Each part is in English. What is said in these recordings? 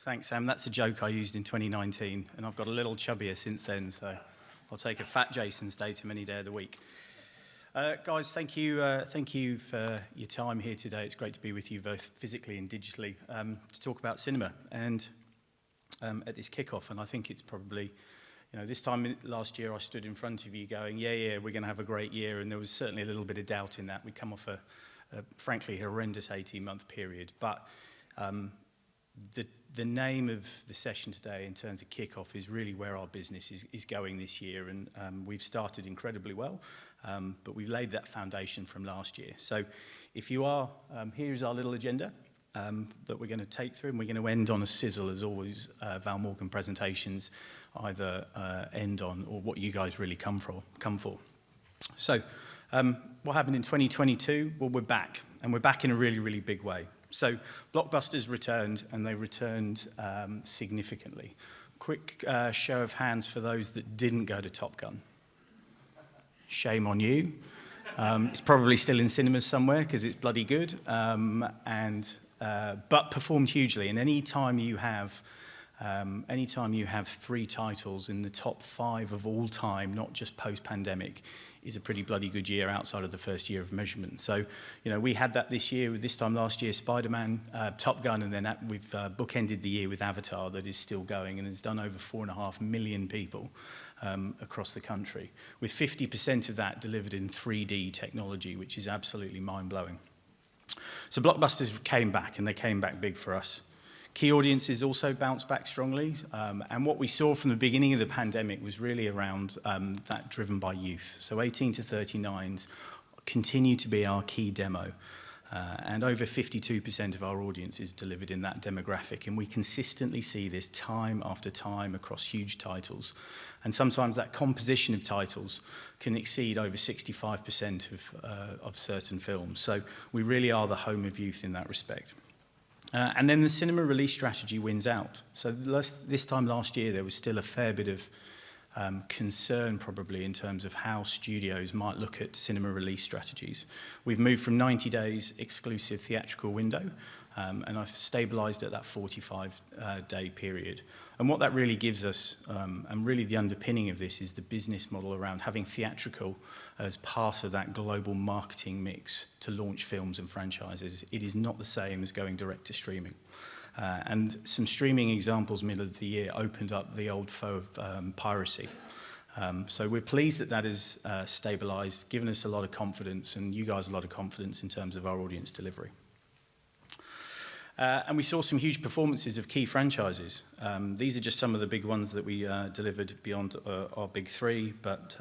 Thanks, Sam. That's a joke I used in 2019, and I've got a little chubbier since then, so I'll take a fat Jason's datum any day of the week. Guys, thank you for your time here today. It's great to be with you both physically and digitally to talk about cinema and at this kickoff. And I think it's probably, this time last year I stood in front of you going, yeah, we're going to have a great year, and there was certainly a little bit of doubt in that. We come off a frankly horrendous 18-month period, but the name of the session today in terms of kickoff is really where our business is going this year, and we've started incredibly well, but we've laid that foundation from last year. So if you are, here's our little agenda that we're going to take through, and we're going to end on a sizzle as always. Val Morgan presentations either end on or what you guys really come for. So what happened in 2022? Well, we're back, and we're back in a really, really big way. So blockbusters returned, and they returned significantly. Quick show of hands for those that didn't go to Top Gun. Shame on you. It's probably still in cinemas somewhere because it's bloody good, but performed hugely. And anytime you have three titles in the top 5 of all time, not just post-pandemic, is a pretty bloody good year outside of the first year of measurement. So, we had that this year. This time last year, Spider-Man, Top Gun, and then we've bookended the year with Avatar, that is still going and has done over 4.5 million people across the country, with 50% of that delivered in 3D technology, which is absolutely mind-blowing. So blockbusters came back, and they came back big for us. Key audiences also bounced back strongly, and what we saw from the beginning of the pandemic was really around that driven by youth. So 18 to 39s continue to be our key demo, and over 52% of our audience is delivered in that demographic, and we consistently see this time after time across huge titles, and sometimes that composition of titles can exceed over 65% of certain films. So we really are the home of youth in that respect. And then the cinema release strategy wins out. So this time last year, there was still a fair bit of concern probably in terms of how studios might look at cinema release strategies. We've moved from 90 days exclusive theatrical window, and I've stabilized at that 45-day period. And what that really gives us, and really the underpinning of this, is the business model around having theatrical as part of that global marketing mix to launch films and franchises. It is not the same as going direct to streaming. And some streaming examples middle of the year opened up the old foe of piracy. So we're pleased that has stabilized, given us a lot of confidence, and you guys a lot of confidence in terms of our audience delivery. And we saw some huge performances of key franchises. These are just some of the big ones that we delivered beyond our big 3, but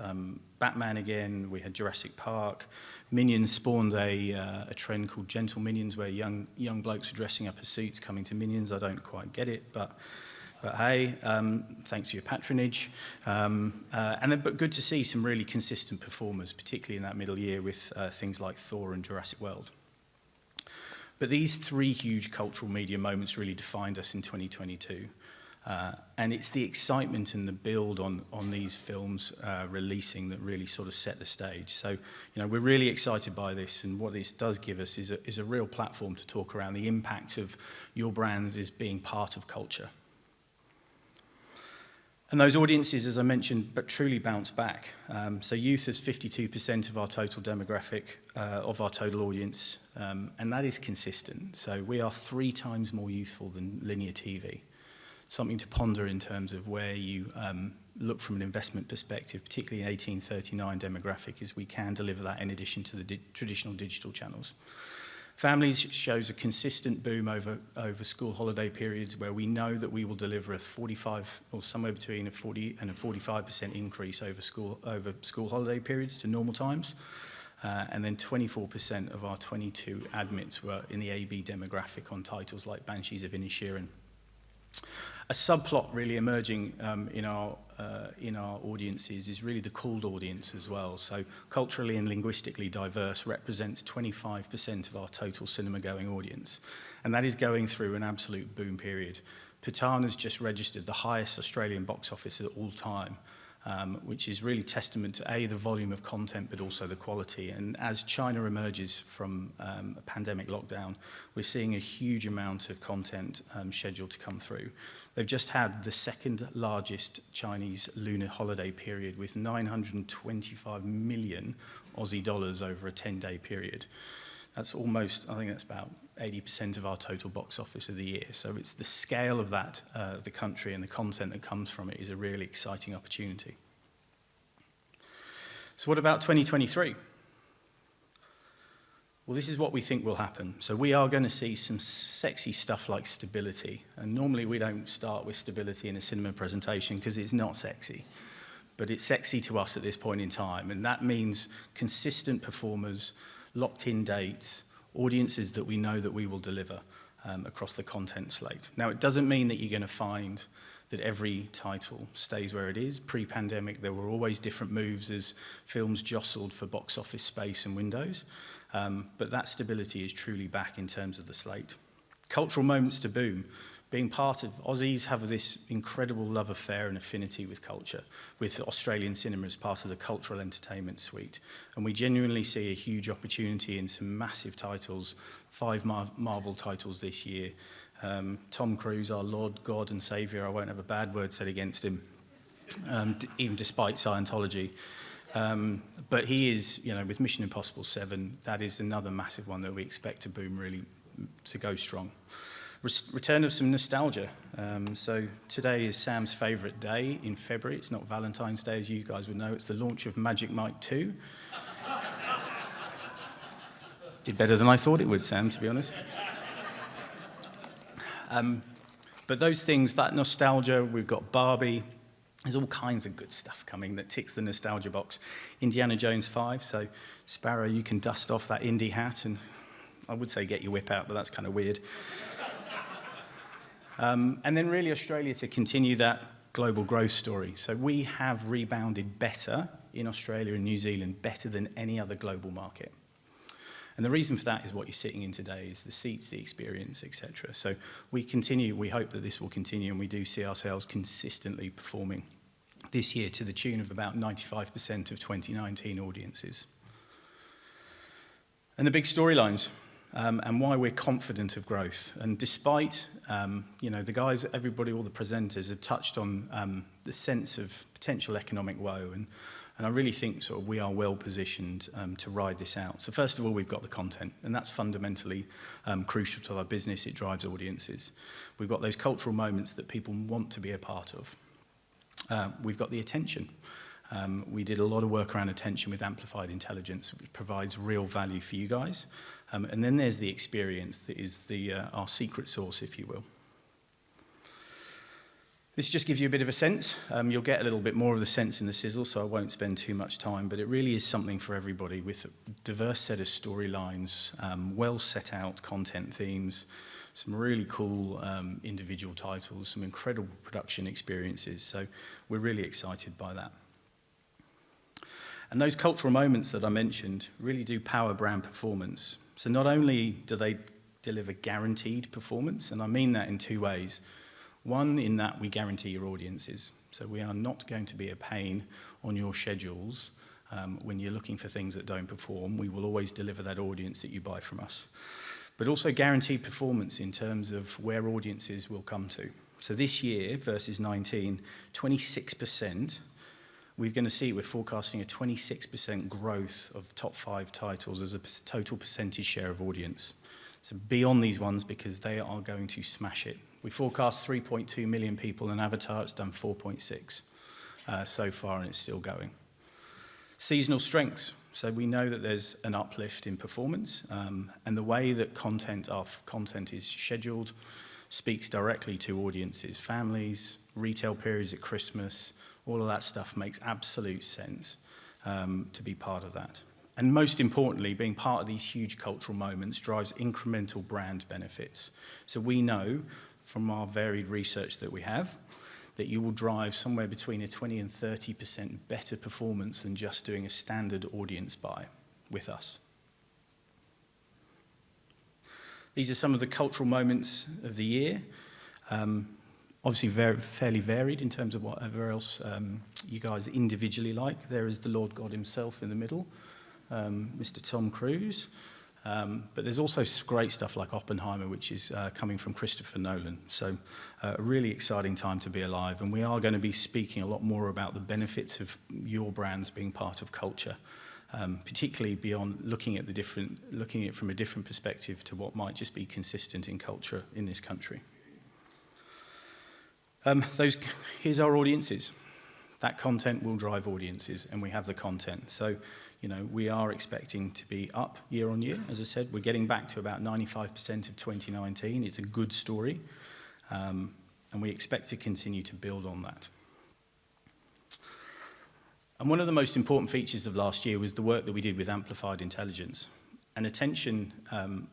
Batman again, we had Jurassic Park. Minions spawned a trend called Gentle Minions, where young blokes are dressing up as suits coming to Minions. I don't quite get it, but hey, thanks for your patronage. But good to see some really consistent performers, particularly in that middle year with things like Thor and Jurassic World. But these 3 huge cultural media moments really defined us in 2022. And it's the excitement and the build on these films releasing that really sort of set the stage. So, we're really excited by this, and what this does give us is a real platform to talk around the impact of your brand as being part of culture. And those audiences, as I mentioned, but truly bounce back. So youth is 52% of our total demographic, of our total audience, and that is consistent. So we are 3 times more youthful than linear TV. Something to ponder in terms of where you look from an investment perspective, particularly 18-39 demographic, as we can deliver that in addition to the traditional digital channels. Families shows a consistent boom over school holiday periods, where we know that we will deliver a 45 or somewhere between a 40 and a 45% increase over school holiday periods to normal times. And then 24% of our 22 admits were in the AB demographic on titles like Banshees of Inisherin. A subplot really emerging in our audiences is really the cooled audience as well. So culturally and linguistically diverse represents 25% of our total cinema-going audience, and that is going through an absolute boom period. Pathaan has just registered the highest Australian box office at all time, which is really testament to A, the volume of content, but also the quality. And as China emerges from a pandemic lockdown, we're seeing a huge amount of content scheduled to come through. They've just had the second largest Chinese lunar holiday period with 925 million Aussie dollars over a 10-day period. That's almost, I think that's about 80% of our total box office of the year. So it's the scale of that, the country and the content that comes from it is a really exciting opportunity. So what about 2023? Well, this is what we think will happen. So we are going to see some sexy stuff like stability. And normally we don't start with stability in a cinema presentation because it's not sexy. But it's sexy to us at this point in time. And that means consistent performers, locked-in dates, audiences that we know that we will deliver across the content slate. Now, it doesn't mean that you're going to find that every title stays where it is. Pre-pandemic, there were always different moves as films jostled for box office space and windows. But that stability is truly back in terms of the slate. Cultural moments to boom. Being part of, Aussies have this incredible love affair and affinity with culture, with Australian cinema as part of the cultural entertainment suite. And we genuinely see a huge opportunity in some massive titles, 5 Marvel titles this year. Tom Cruise, our Lord, God and Saviour, I won't have a bad word said against him, even despite Scientology. But he is, you know, with Mission Impossible 7, that is another massive one that we expect to boom really, to go strong. Return of some nostalgia. So today is Sam's favourite day in February. It's not Valentine's Day, as you guys would know. It's the launch of Magic Mike 2. Did better than I thought it would, Sam, to be honest. But those things, that nostalgia, we've got Barbie. There's all kinds of good stuff coming that ticks the nostalgia box. Indiana Jones 5, so Sparrow, you can dust off that Indy hat and I would say get your whip out, but that's kind of weird. And then really Australia to continue that global growth story. So we have rebounded better in Australia and New Zealand, better than any other global market. And the reason for that is what you're sitting in today, is the seats, the experience, etc. So we hope that this will continue, and we do see ourselves consistently performing this year to the tune of about 95% of 2019 audiences. And the big storylines. And why we're confident of growth. And despite, the guys, everybody, all the presenters have touched on the sense of potential economic woe. And I really think sort of we are well positioned to ride this out. So first of all, we've got the content, and that's fundamentally crucial to our business. It drives audiences. We've got those cultural moments that people want to be a part of. We've got the attention. We did a lot of work around attention with Amplified Intelligence, which provides real value for you guys. And then there's the experience that is our secret sauce, if you will. This just gives you a bit of a sense. You'll get a little bit more of the sense in the sizzle, so I won't spend too much time, but it really is something for everybody with a diverse set of storylines, well set out content themes, some really cool individual titles, some incredible production experiences. So we're really excited by that. And those cultural moments that I mentioned really do power brand performance. So not only do they deliver guaranteed performance, and I mean that in 2 ways. One, in that we guarantee your audiences. So we are not going to be a pain on your schedules when you're looking for things that don't perform. We will always deliver that audience that you buy from us. But also guaranteed performance in terms of where audiences will come to. So this year versus 19, 26%. We're forecasting a 26% growth of top 5 titles as a total percentage share of audience. So be on these ones because they are going to smash it. We forecast 3.2 million people, and Avatar, it's done 4.6 so far, and it's still going. Seasonal strengths. So we know that there's an uplift in performance, and the way that content is scheduled speaks directly to audiences, families, retail periods at Christmas. All of that stuff makes absolute sense to be part of that. And most importantly, being part of these huge cultural moments drives incremental brand benefits. So we know from our varied research that we have that you will drive somewhere between a 20 and 30% better performance than just doing a standard audience buy with us. These are some of the cultural moments of the year. obviously fairly varied in terms of whatever else you guys individually like. There is the Lord God himself in the middle, Mr. Tom Cruise. But there's also great stuff like Oppenheimer, which is coming from Christopher Nolan. So a really exciting time to be alive. And we are going to be speaking a lot more about the benefits of your brands being part of culture, particularly beyond looking at it from a different perspective to what might just be consistent in culture in this country. Here's our audiences. That content will drive audiences, and we have the content. So, we are expecting to be up year on year. As I said, we're getting back to about 95% of 2019. It's a good story, and we expect to continue to build on that. And one of the most important features of last year was the work that we did with Amplified Intelligence. And attention,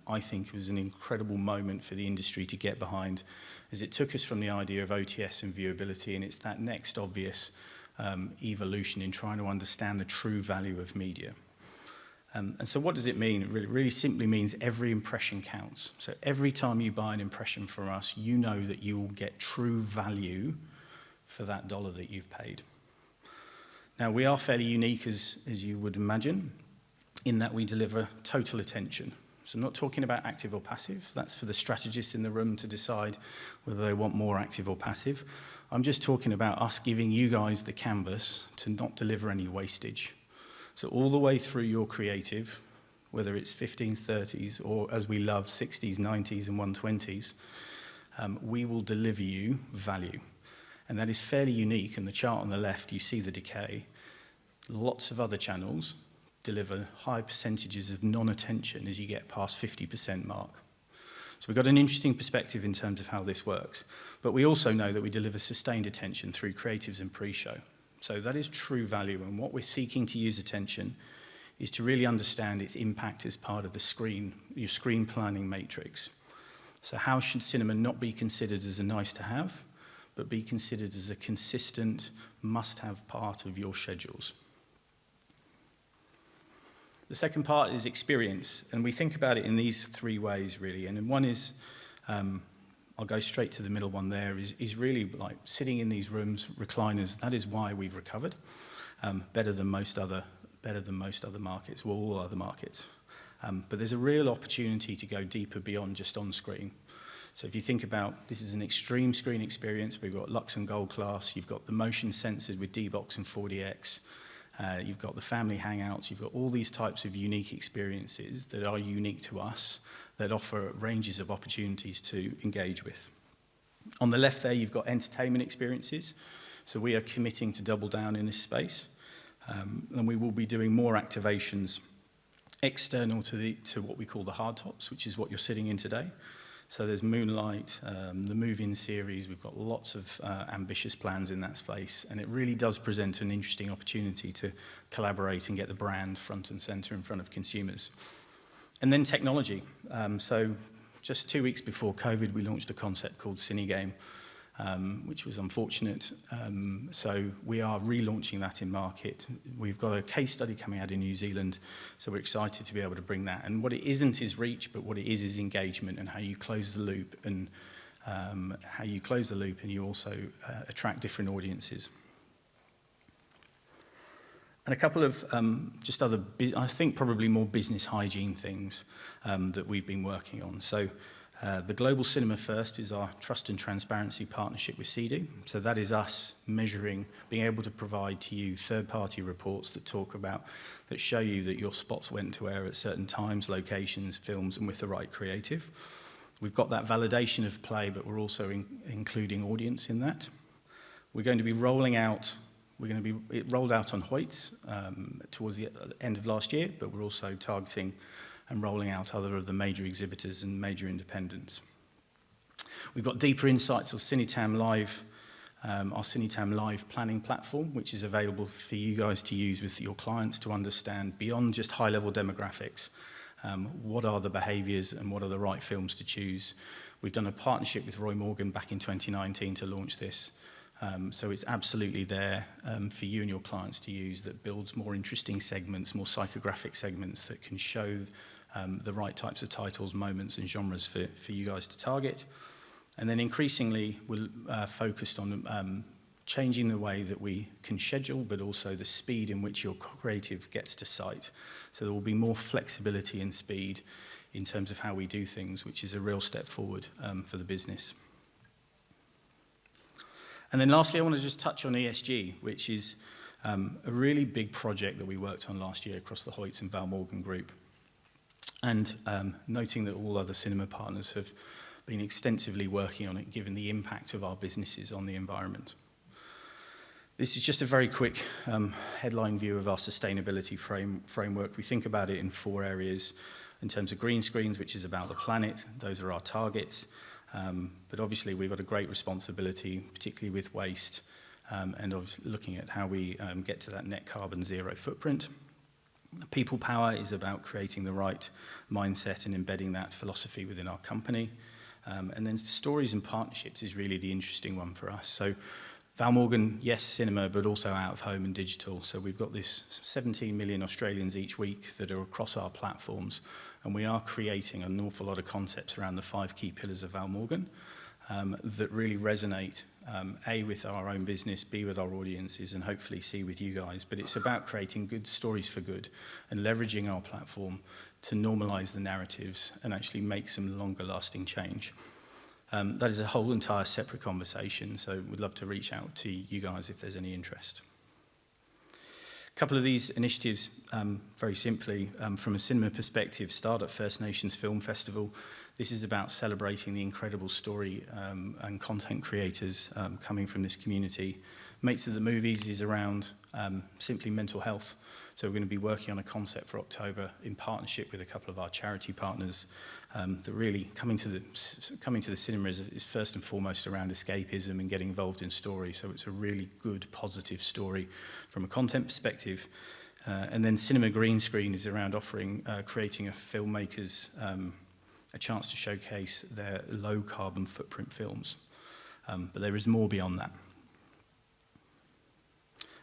I think, was an incredible moment for the industry to get behind, as it took us from the idea of OTS and viewability, and it's that next obvious evolution in trying to understand the true value of media. And so what does it mean? It really simply means every impression counts. So every time you buy an impression from us, you know that you will get true value for that dollar that you've paid. Now, we are fairly unique, as you would imagine, in that we deliver total attention. So I'm not talking about active or passive. That's for the strategists in the room to decide whether they want more active or passive. I'm just talking about us giving you guys the canvas to not deliver any wastage. So all the way through your creative, whether it's 15s, 30s, or as we love, 60s, 90s, and 120s, we will deliver you value. And that is fairly unique. In the chart on the left, you see the decay. Lots of other channels deliver high percentages of non-attention as you get past 50% mark. So we've got an interesting perspective in terms of how this works. But we also know that we deliver sustained attention through creatives and pre-show. So that is true value. And what we're seeking to use attention is to really understand its impact as part of your screen planning matrix. So how should cinema not be considered as a nice to have, but be considered as a consistent must-have part of your schedules? The second part is experience, and we think about it in these three ways, really. And one is, I'll go straight to the middle one there, is really like sitting in these rooms, recliners. That is why we've recovered better than most other markets, well, all other markets. But there's a real opportunity to go deeper beyond just on screen. So if you think about, this is an extreme screen experience. We've got Lux and Gold Class. You've got the motion censored with D-Box and 4DX. You've got the family hangouts. You've got all these types of unique experiences that are unique to us, that offer ranges of opportunities to engage with. On the left there, you've got entertainment experiences. So we are committing to double down in this space. And we will be doing more activations external to what we call the hard tops, which is what you're sitting in today. So there's Moonlight, the Move-In series. We've got lots of ambitious plans in that space, and it really does present an interesting opportunity to collaborate and get the brand front and center in front of consumers. And then technology. So just 2 weeks before COVID, we launched a concept called CineGame, which was unfortunate. So we are relaunching that in market. We've got a case study coming out in New Zealand, so we're excited to be able to bring that. And what it isn't is reach, but what it is engagement and how you close the loop, and you also attract different audiences. And a couple of just other, I think probably more business hygiene things that we've been working on. So the Global Cinema First is our trust and transparency partnership with CEDU. So that is us measuring, being able to provide to you third-party reports that show you that your spots went to air at certain times, locations, films, and with the right creative. We've got that validation of play, but we're also including audience in that. We're going to be rolling out, it rolled out on Hoyts towards the end of last year, but we're also targeting and rolling out other of the major exhibitors and major independents. We've got deeper insights of Cinetam Live, our Cinetam Live planning platform, which is available for you guys to use with your clients to understand beyond just high-level demographics, what are the behaviours and what are the right films to choose. We've done a partnership with Roy Morgan back in 2019 to launch this. So it's absolutely there for you and your clients to use, that builds more interesting segments, more psychographic segments that can show the right types of titles, moments and genres for you guys to target. And then increasingly, we're focused on changing the way that we can schedule, but also the speed in which your creative gets to site. So there will be more flexibility and speed in terms of how we do things, which is a real step forward for the business. And then lastly, I want to just touch on ESG, which is a really big project that we worked on last year across the Hoyts and Val Morgan Group. And noting that all other cinema partners have been extensively working on it, given the impact of our businesses on the environment. This is just a very quick headline view of our sustainability framework. We think about it in 4 areas in terms of green screens, which is about the planet. Those are our targets. But obviously, we've got a great responsibility, particularly with waste, and obviously looking at how we get to that net carbon zero footprint. People power is about creating the right mindset and embedding that philosophy within our company. And then stories and partnerships is really the interesting one for us. So Val Morgan, yes, cinema, but also out of home and digital. So we've got this 17 million Australians each week that are across our platforms, and we are creating an awful lot of concepts around the 5 key pillars of Val Morgan that really resonate, A, with our own business, B, with our audiences, and hopefully C, with you guys. But it's about creating good stories for good and leveraging our platform to normalise the narratives and actually make some longer lasting change. That is a whole entire separate conversation, so we'd love to reach out to you guys if there's any interest. A couple of these initiatives, very simply, from a cinema perspective, start at First Nations Film Festival. This is about celebrating the incredible story and content creators coming from this community. Mates of the Movies is around simply mental health. So we're going to be working on a concept for October in partnership with a couple of our charity partners that really coming to the cinema is first and foremost around escapism and getting involved in story. So it's a really good, positive story from a content perspective. And then Cinema Green Screen is around creating a filmmaker's a chance to showcase their low carbon footprint films. But there is more beyond that.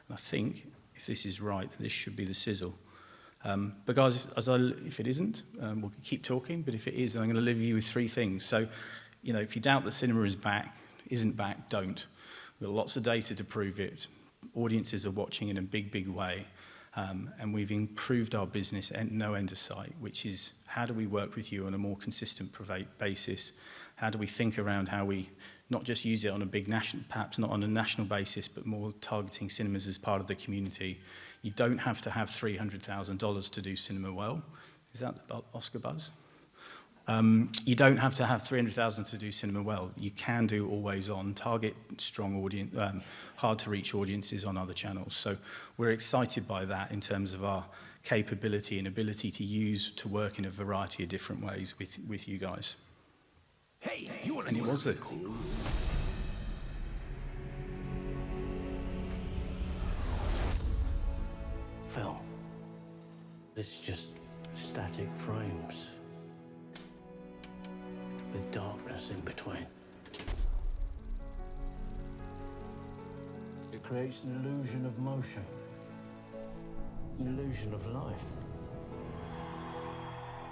And I think, if this is right, this should be the sizzle. But guys, if it isn't, we'll keep talking, but if it is, I'm going to leave you with 3 things. So, if you doubt that cinema isn't back, don't. We've got lots of data to prove it. Audiences are watching in a big, big way. And we've improved our business at no end of sight, which is how do we work with you on a more consistent basis? How do we think around how we not just use it on a big national, perhaps not on a national basis, but more targeting cinemas as part of the community? You don't have to have $300,000 to do cinema well. Is that the Oscar buzz? You don't have to have $300,000 to do cinema well. You can do always on, target strong audience, hard to reach audiences on other channels. So we're excited by that in terms of our capability and ability to work in a variety of different ways with you guys. Hey, you want to And it was it. Phil, it's just static frames with darkness in between. It creates an illusion of motion, an illusion of life.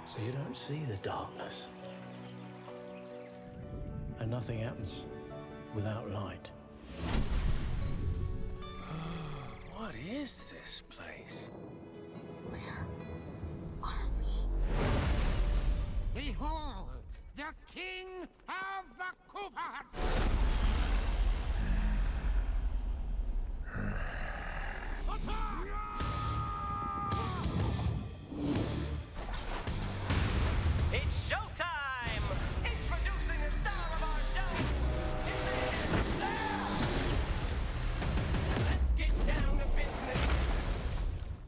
So you don't see the darkness. And nothing happens without light. What is this place? Where are we? Behold, the king of the Koopas! It's showtime! Introducing the star of our show! Let's get down to business!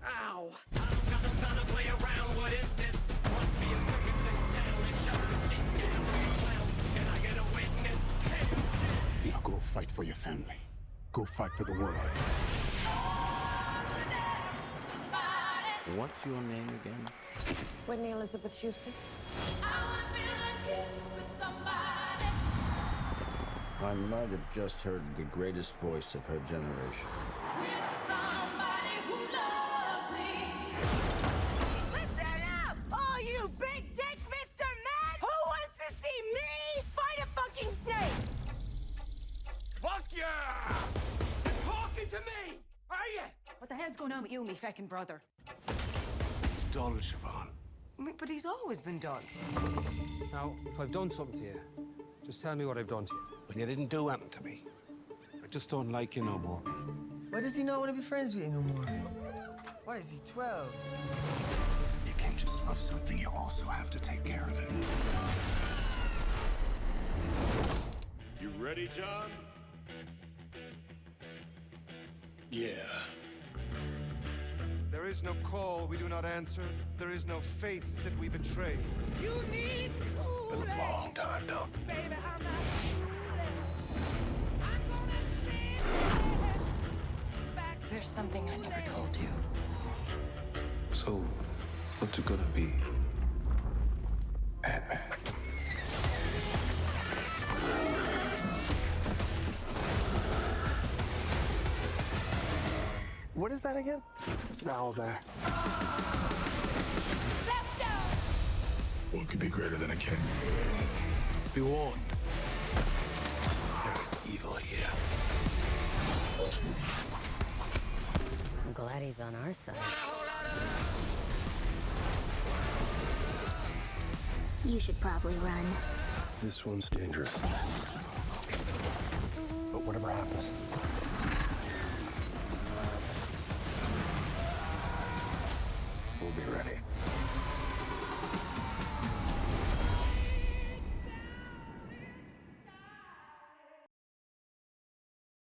Ow! I don't got no time to play around. What is this? Must be a circus in town. Let's shut the shit down. These clowns. Can I get a witness? Now go fight for your family. Go fight for the world. What's your name again? Whitney Elizabeth Houston. I might have just heard the greatest voice of her generation. Listen up, all you big dick Mr. Man! Who wants to see me fight a fucking snake? Fuck yeah! You're talking to me, are you? What the hell's going on with you, me feckin' brother? He's dull, Siobhan. But he's always been dull. Now, if I've done something to you, just tell me what I've done to you. When you didn't do anything to me, I just don't like you no more. Why does he not want to be friends with you no more? What is he, 12? You can't just love something, you also have to take care of it. You ready, John? Yeah. There is no call we do not answer. There is no faith that we betray. You need cool. Been a long time, Doc. Baby, I'm not I'm gonna send back. There's something I never told you. So, what's it gonna be? Ant-Man. What is that again? It's an owlbear. Let's go. What could be greater than a king? Be warned. There is evil here. I'm glad he's on our side. You should probably run. This one's dangerous. But whatever happens,